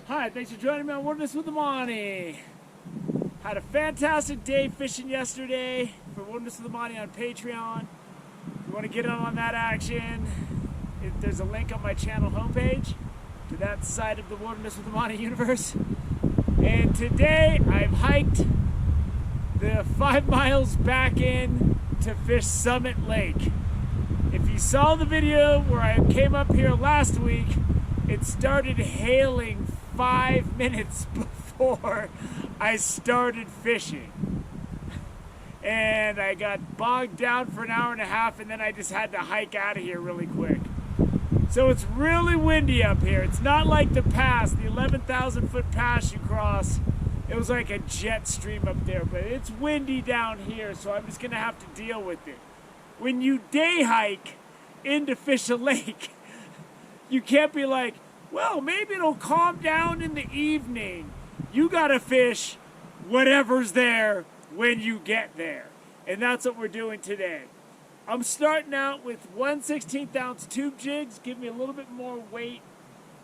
Hi, thanks for joining me on Wilderness with the Monty. Had a fantastic day fishing yesterday for Wilderness with the Monty on Patreon. If you want to get in on that action, there's a link on my channel homepage to that side of the Wilderness with the Monty universe. And today I've hiked the 5 miles back in to fish Summit Lake. If you saw the video where I came up here last week, it started hailing 5 minutes before I started fishing. And I got bogged down for an hour and a half, and then I just had to hike out of here really quick. So it's really windy up here. It's not like the pass, the 11,000 foot pass you cross. It was like a jet stream up there, but it's windy down here, so I'm just gonna have to deal with it. When you day hike in to fish a lake, you can't be like, well, maybe it'll calm down in the evening. You gotta fish whatever's there when you get there. And that's what we're doing today. I'm starting out with 1/16 ounce tube jigs, give me a little bit more weight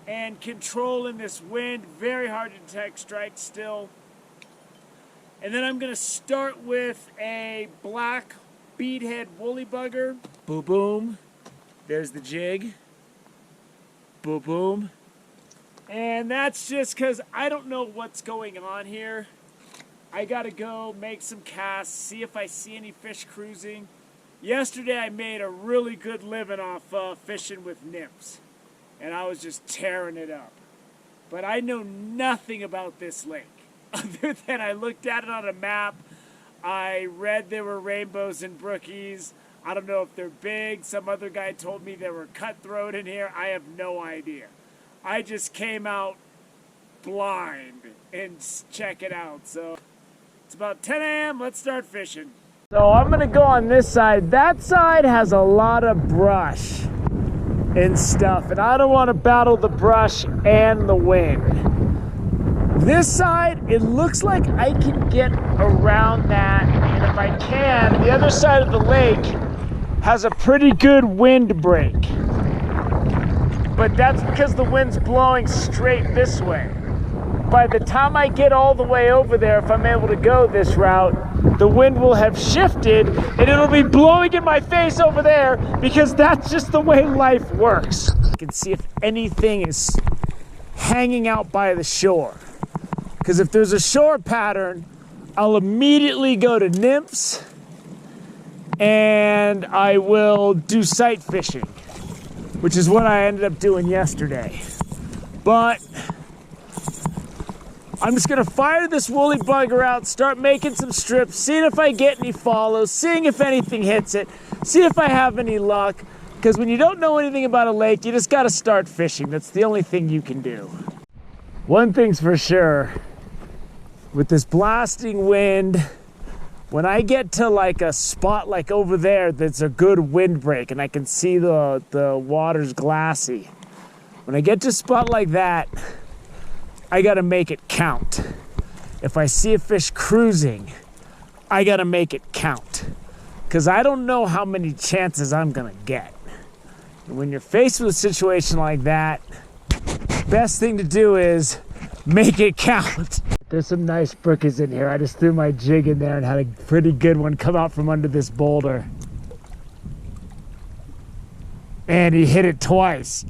and control in this wind. Very hard to detect strikes still. And then I'm gonna start with a black beadhead woolly bugger. Boom, boom. There's the jig. Boom, boom. And that's just because I don't know what's going on here. I gotta go make some casts, see if I see any fish cruising. Yesterday I made a really good living off fishing with nymphs, and I was just tearing it up. But I know nothing about this lake, other than I looked at it on a map. I read there were rainbows and brookies. I don't know if they're big. Some other guy told me there were cutthroat in here. I have no idea. I just came out blind and check it out. So it's about 10 a.m. Let's start fishing. So I'm gonna go on this side. That side has a lot of brush and stuff, and I don't want to battle the brush and the wind. This side, it looks like I can get around that, and if I can, the other side of the lake has a pretty good wind break. But that's because the wind's blowing straight this way. By the time I get all the way over there, if I'm able to go this route, the wind will have shifted and it'll be blowing in my face over there, because that's just the way life works. I can see if anything is hanging out by the shore. Because if there's a shore pattern, I'll immediately go to nymphs and I will do sight fishing, which is what I ended up doing yesterday. But I'm just gonna fire this woolly bugger out, start making some strips, seeing if I get any follows, seeing if anything hits it, see if I have any luck. Because when you don't know anything about a lake, you just gotta start fishing. That's the only thing you can do. One thing's for sure, with this blasting wind, when I get to like a spot like over there that's a good wind break and I can see the water's glassy, when I get to a spot like that, I gotta make it count. If I see a fish cruising, I gotta make it count. Because I don't know how many chances I'm gonna get. And when you're faced with a situation like that, best thing to do is make it count. There's some nice brookies in here. I just threw my jig in there and had a pretty good one come out from under this boulder. And he hit it twice.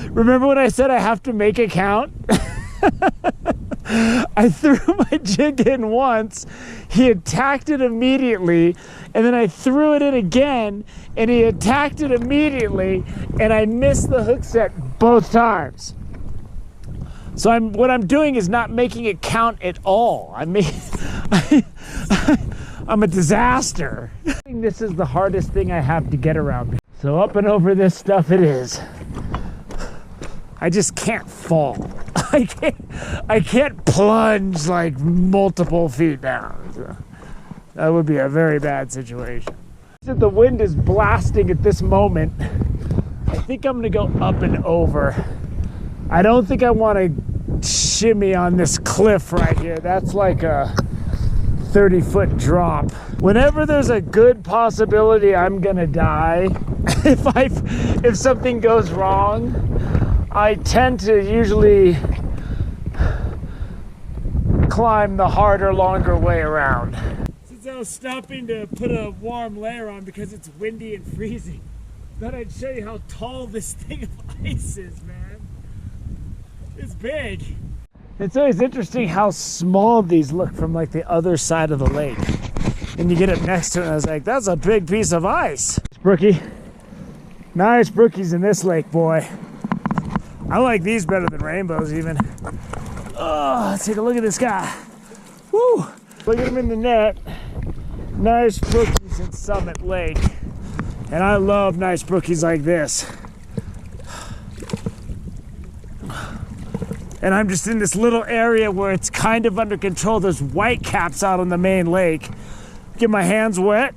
Remember when I said I have to make it count? I threw my jig in once, he attacked it immediately, and then I threw it in again, and he attacked it immediately, and I missed the hook set both times. So what I'm doing is not making it count at all. I'm a disaster. This is the hardest thing I have to get around. So up and over this stuff it is. I just can't fall. I can't plunge like multiple feet down. So that would be a very bad situation. The wind is blasting at this moment. I think I'm gonna go up and over. I don't think I want to shimmy on this cliff right here. That's like a 30-foot drop. Whenever there's a good possibility I'm gonna die, if something goes wrong, I tend to usually climb the harder, longer way around. Since I was stopping to put a warm layer on because it's windy and freezing, thought I'd show you how tall this thing of ice is, man. It's big. It's always interesting how small these look from like the other side of the lake. And you get up next to it and I was like, that's a big piece of ice. Brookie. Nice brookies in this lake, boy. I like these better than rainbows even. Oh, let's take a look at this guy. Woo! Look at him in the net. Nice brookies in Summit Lake. And I love nice brookies like this. And I'm just in this little area where it's kind of under control. There's white caps out on the main lake. Get my hands wet.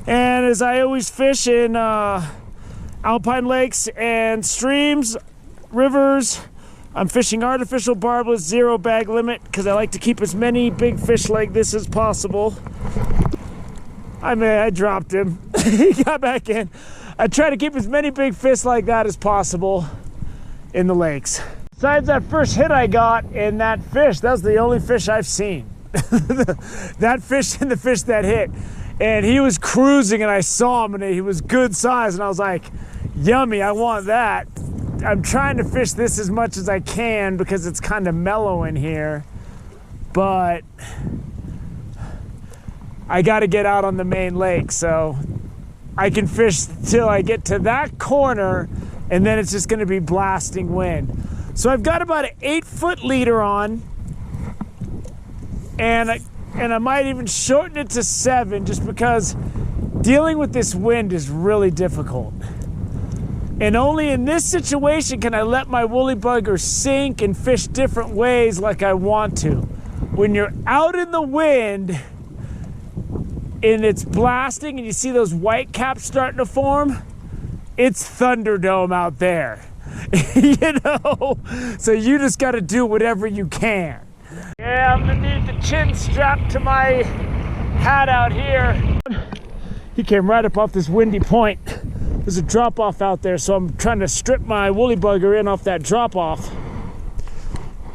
And as I always fish in alpine lakes and streams, rivers, I'm fishing artificial barbless, 0 bag limit, because I like to keep as many big fish like this as possible. I dropped him. He got back in. I try to keep as many big fish like that as possible in the lakes. Besides that first hit I got in that fish, that was the only fish I've seen. That fish and the fish that hit. And he was cruising and I saw him and he was good size and I was like, yummy, I want that. I'm trying to fish this as much as I can because it's kind of mellow in here, but I got to get out on the main lake so I can fish till I get to that corner and then it's just going to be blasting wind. So I've got about an 8-foot leader on and I might even shorten it to 7 just because dealing with this wind is really difficult. And only in this situation can I let my woolly bugger sink and fish different ways like I want to. When you're out in the wind and it's blasting and you see those white caps starting to form, it's Thunderdome out there. You know? So you just got to do whatever you can. Yeah, I'm gonna need the chin strap to my hat out here. He came right up off this windy point. There's a drop off out there, so I'm trying to strip my woolly bugger in off that drop off.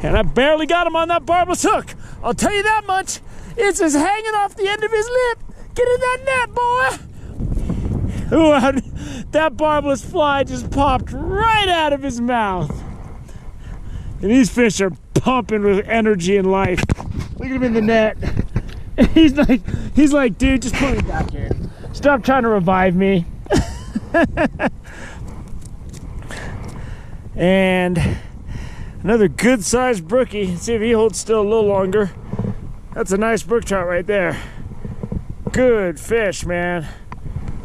And I barely got him on that barbless hook. I'll tell you that much. It's just hanging off the end of his lip. Get in that net, boy. Ooh, that barbless fly just popped right out of his mouth. And these fish are pumping with energy and life. Look at him in the net. He's like, dude, just put me back in. Stop trying to revive me. And another good sized brookie. Let's see if he holds still a little longer. That's a nice brook trout right there. Good fish, man.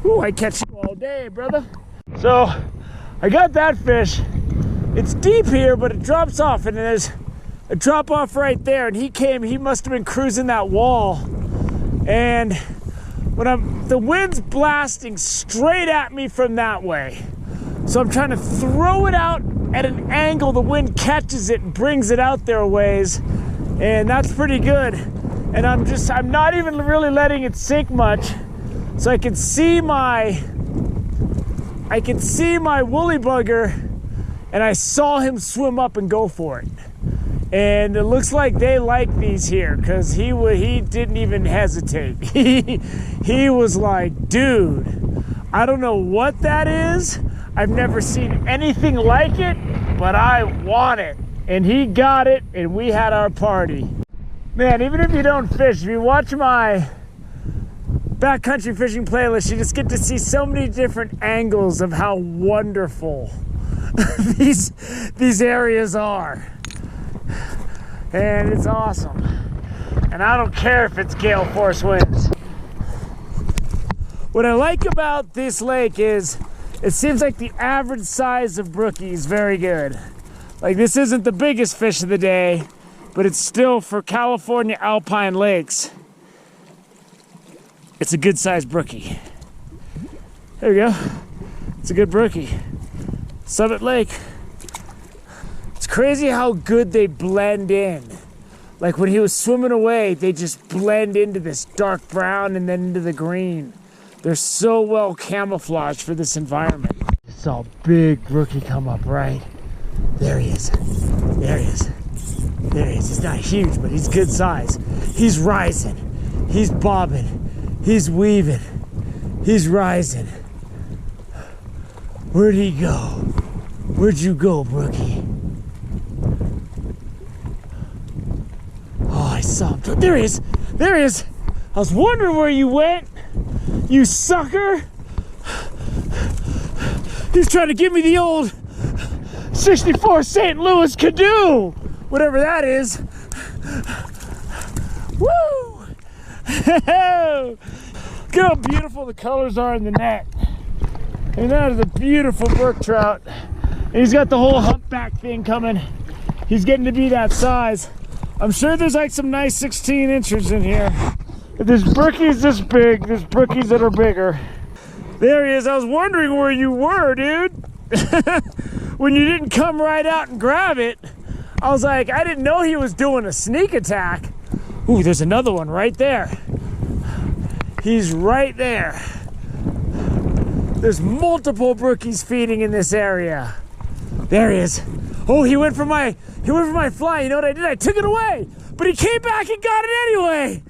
Ooh, I catch you all day, brother. So I got that fish. It's deep here, but it drops off, and there's a drop off right there. And he must have been cruising that wall. And when the wind's blasting straight at me from that way. So I'm trying to throw it out at an angle. The wind catches it and brings it out there a ways. And that's pretty good. And I'm not even really letting it sink much. So I can see my woolly bugger, and I saw him swim up and go for it. And it looks like they like these here because he didn't even hesitate. He was like, dude, I don't know what that is. I've never seen anything like it, but I want it. And he got it, and we had our party. Man, even if you don't fish, if you watch my backcountry fishing playlist, you just get to see so many different angles of how wonderful these areas are. And it's awesome. And I don't care if it's gale force winds. What I like about this lake is it seems like the average size of brookie is very good. Like, this isn't the biggest fish of the day, but it's still, for California alpine lakes, it's a good sized brookie. There we go. It's a good brookie. Summit Lake. It's crazy how good they blend in. Like when he was swimming away, they just blend into this dark brown and then into the green. They're so well camouflaged for this environment. Saw a big brookie come up, right? There he is. There he is. There he is. He's not huge, but he's good size. He's rising. He's bobbing. He's weaving. He's rising. Where'd he go? Where'd you go, Brookie? Oh, I saw him. There he is. There he is. I was wondering where you went, you sucker. He's trying to give me the old 64 St. Louis canoe, whatever that is. Woo! Look how beautiful the colors are in the net. And that is a beautiful brook trout. And he's got the whole humpback thing coming. He's getting to be that size. I'm sure there's like some nice 16 inches in here. If there's brookies this big, there's brookies that are bigger. There he is. I was wondering where you were, dude. When you didn't come right out and grab it, I was like, I didn't know he was doing a sneak attack. Ooh, there's another one right there. He's right there. There's multiple brookies feeding in this area. There he is. Oh, he went for my fly. You know what I did? I took it away, but he came back and got it anyway.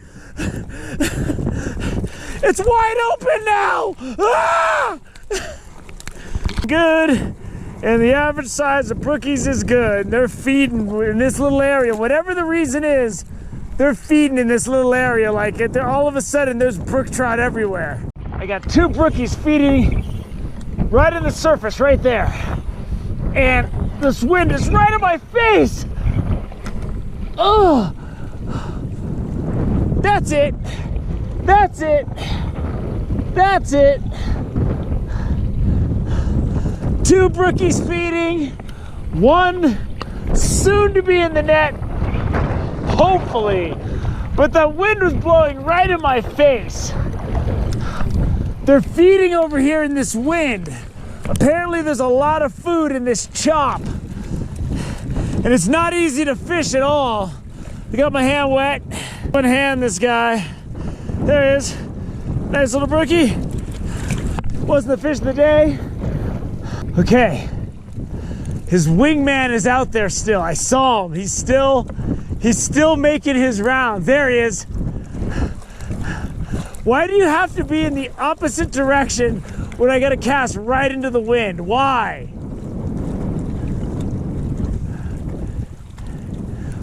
It's wide open now. Ah! Good. And the average size of brookies is good. They're feeding in this little area. Whatever the reason is, they're feeding in this little area like it. All of a sudden, there's brook trout everywhere. I got two brookies feeding right in the surface right there. And this wind is right in my face. Oh, that's it. That's it. That's it. Two brookies feeding, one soon to be in the net, hopefully. But the wind was blowing right in my face. They're feeding over here in this wind. Apparently there's a lot of food in this chop. And it's not easy to fish at all. I got my hand wet. One hand this guy. There he is. Nice little brookie. Wasn't the fish of the day. Okay. His wingman is out there still. I saw him. He's still making his round. There he is. Why do you have to be in the opposite direction when I gotta cast right into the wind? Why?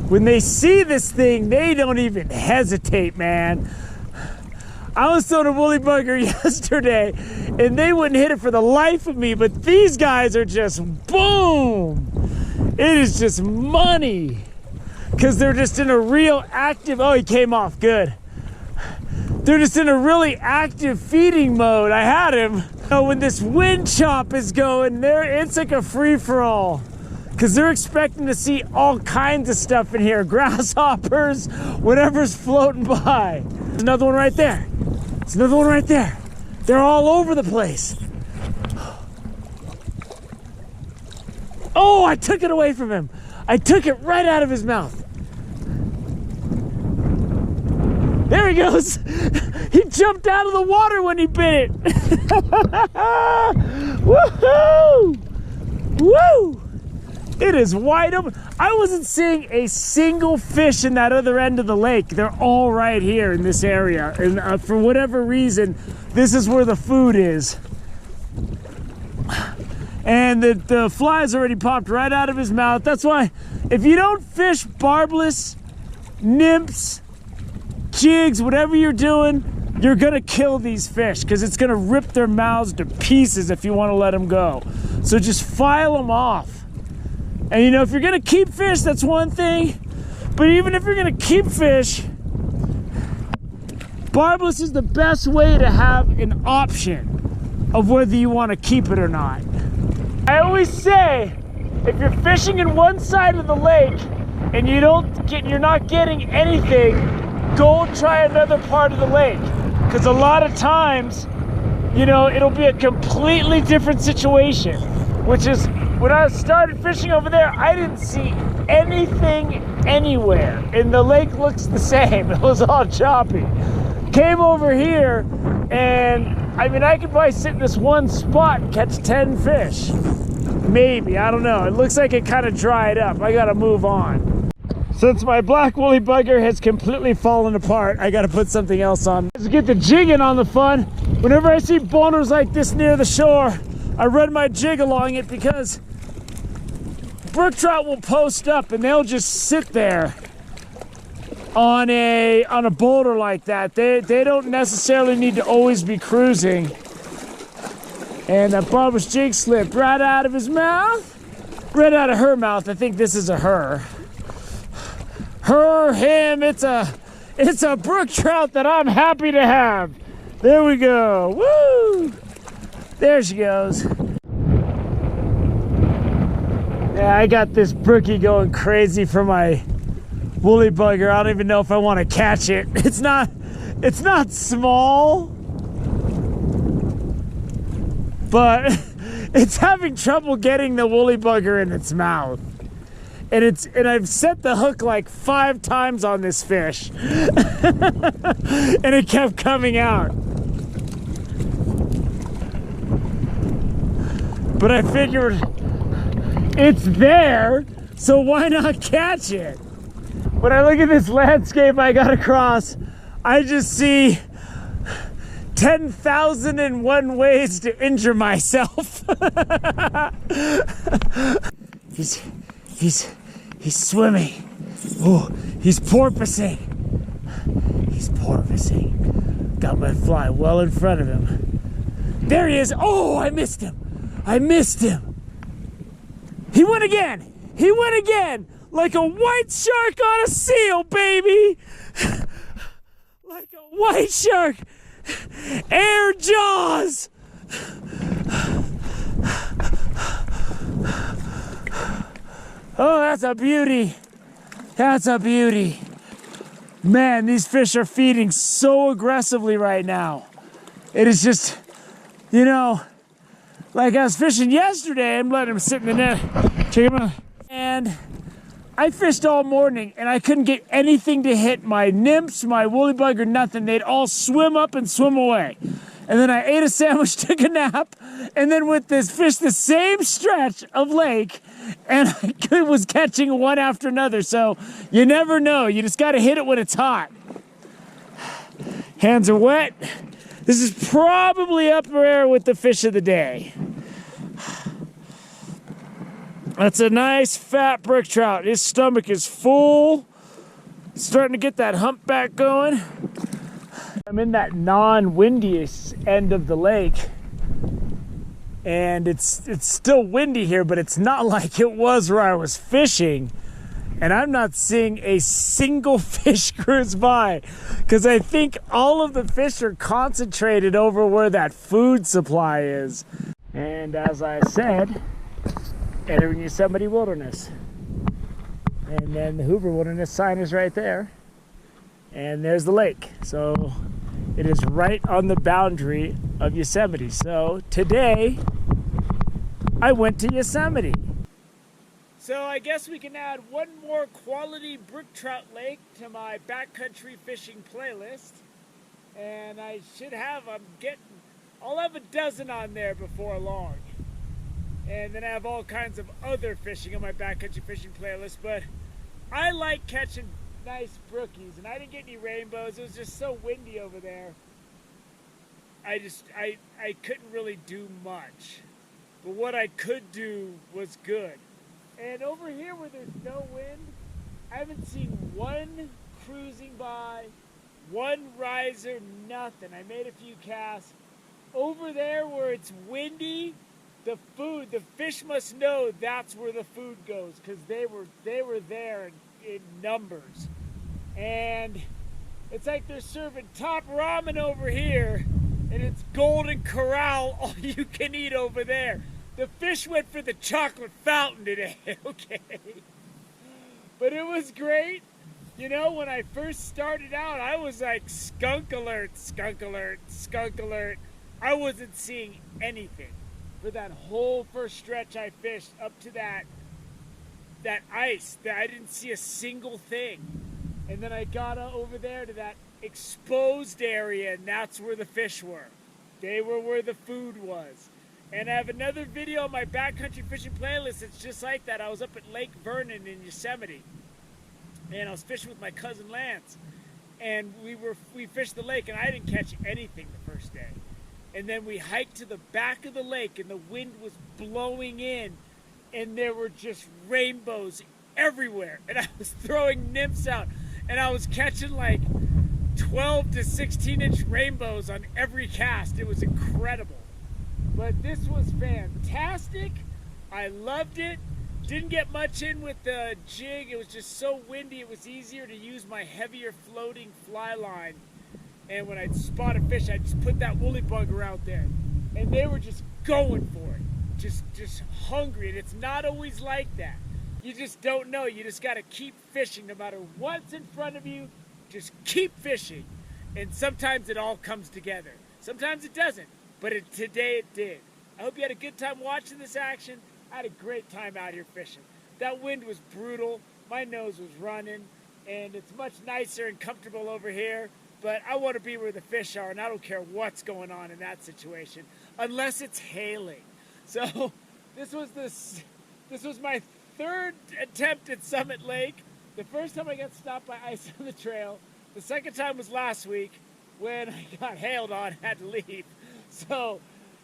When they see this thing, they don't even hesitate, man. I was throwing a woolly bugger yesterday, and they wouldn't hit it for the life of me, but these guys are just boom. It is just money. Because they're just in a real active, oh, he came off, good. They're just in a really active feeding mode. I had him. When this wind chop is going, it's like a free-for-all. Because they're expecting to see all kinds of stuff in here. Grasshoppers, whatever's floating by. There's another one right there. There's another one right there. They're all over the place. Oh, I took it away from him. I took it right out of his mouth. There he goes. He jumped out of the water when he bit it. Woohoo! Woo! It is wide open. I wasn't seeing a single fish in that other end of the lake. They're all right here in this area. And for whatever reason, this is where the food is. And the fly's already popped right out of his mouth. That's why if you don't fish barbless, nymphs, jigs, whatever you're doing, you're gonna kill these fish because it's gonna rip their mouths to pieces if you want to let them go. So just file them off. And you know, if you're gonna keep fish, that's one thing. But even if you're gonna keep fish, barbless is the best way to have an option of whether you want to keep it or not. I always say, if you're fishing in one side of the lake and you're not getting anything, go try another part of the lake. Because a lot of times, you know, it'll be a completely different situation. Which is, when I started fishing over there, I didn't see anything anywhere. And the lake looks the same. It was all choppy. Came over here, and I mean, I could probably sit in this one spot and catch 10 fish. Maybe, I don't know. It looks like it kind of dried up. I gotta move on. Since my black woolly bugger has completely fallen apart, I gotta put something else on. To get the jigging on the fun, whenever I see boulders like this near the shore, I run my jig along it because brook trout will post up and they'll just sit there on a boulder like that. They don't necessarily need to always be cruising. And that barber's jig slipped right out of his mouth, right out of her mouth. I think this is a her. Her, him, it's a brook trout that I'm happy to have. There we go. Woo! There she goes. Yeah, I got this brookie going crazy for my woolly bugger. I don't even know if I want to catch it. It's not small, but it's having trouble getting the woolly bugger in its mouth. And I've set the hook like 5 times on this fish. And it kept coming out. But I figured it's there, so why not catch it? When I look at this landscape I got across, I just see 10,001 ways to injure myself. He's swimming. Oh, he's porpoising. He's porpoising. Got my fly well in front of him. There he is. Oh, I missed him. I missed him. He went again. He went again. Like a white shark on a seal, baby. Like a white shark. Air jaws. Oh, that's a beauty. That's a beauty. Man, these fish are feeding so aggressively right now. It is just, you know, like I was fishing yesterday, I'm letting them sit in the net. Check them out. And I fished all morning and I couldn't get anything to hit my nymphs, my woolly bugger, nothing. They'd all swim up and swim away. And then I ate a sandwich, took a nap, and then with this fish, the same stretch of lake, and I was catching one after another. So you never know. You just got to hit it when it's hot. Hands are wet. This is probably up there with the fish of the day. That's a nice fat brook trout. His stomach is full. Starting to get that humpback going. I'm in that non-windiest end of the lake. And it's still windy here, but it's not like it was where I was fishing. And I'm not seeing a single fish cruise by because I think all of the fish are concentrated over where that food supply is. And as I said, entering Yosemite Wilderness. And then the Hoover Wilderness sign is right there. And there's the lake. So it is right on the boundary of Yosemite. So today, I went to Yosemite. So I guess we can add one more quality brook trout lake to my backcountry fishing playlist. And I should have, I'll have a dozen on there before long. And then I have all kinds of other fishing on my backcountry fishing playlist. But I like catching nice brookies, and I didn't get any rainbows. It was just so windy over there. I couldn't really do much. But what I could do was good. And over here where there's no wind, I haven't seen one cruising by, one riser, nothing. I made a few casts. Over there where it's windy, the fish must know that's where the food goes because they were there in numbers. And it's like they're serving top ramen over here and it's Golden Corral all you can eat over there. The fish went for the chocolate fountain today, okay? But it was great. You know, when I first started out, I was like, skunk alert, skunk alert, skunk alert. I wasn't seeing anything for that whole first stretch I fished up to that ice. That I didn't see a single thing. And then I got over there to that exposed area, and that's where the fish were. They were where the food was. And I have another video on my backcountry fishing playlist that's just like that. I was up at Lake Vernon in Yosemite. and I was fishing with my cousin Lance, and we fished the lake, and I didn't catch anything the first day. And then we hiked to the back of the lake, and the wind was blowing in, and there were just rainbows everywhere. And I was throwing nymphs out, and I was catching like 12 to 16-inch rainbows on every cast. It was incredible. But this was fantastic. I loved it. Didn't get much in with the jig. It was just so windy. It was easier to use my heavier floating fly line. And when I'd spot a fish, I'd just put that woolly bugger out there. And they were just going for it. Just hungry. And it's not always like that. You just don't know. You just got to keep fishing no matter what's in front of you. Just keep fishing. And sometimes it all comes together. Sometimes it doesn't. But today it did. I hope you had a good time watching this action. I had a great time out here fishing. That wind was brutal. My nose was running. And it's much nicer and comfortable over here. But I want to be where the fish are, and I don't care what's going on in that situation, unless it's hailing. So this was my third attempt at Summit Lake. The first time I got stopped by ice on the trail. The second time was last week when I got hailed on and had to leave. So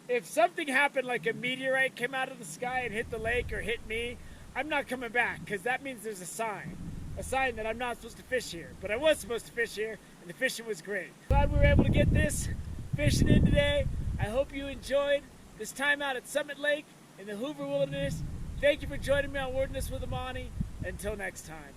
if something happened like a meteorite came out of the sky and hit the lake or hit me, I'm not coming back, because that means there's a sign that I'm not supposed to fish here. But I was supposed to fish here, and the fishing was great. Glad we were able to get this fishing in today. I hope you enjoyed this time out at Summit Lake in the Hoover Wilderness. Thank you for joining me on Wilderness with Amani. Until next time.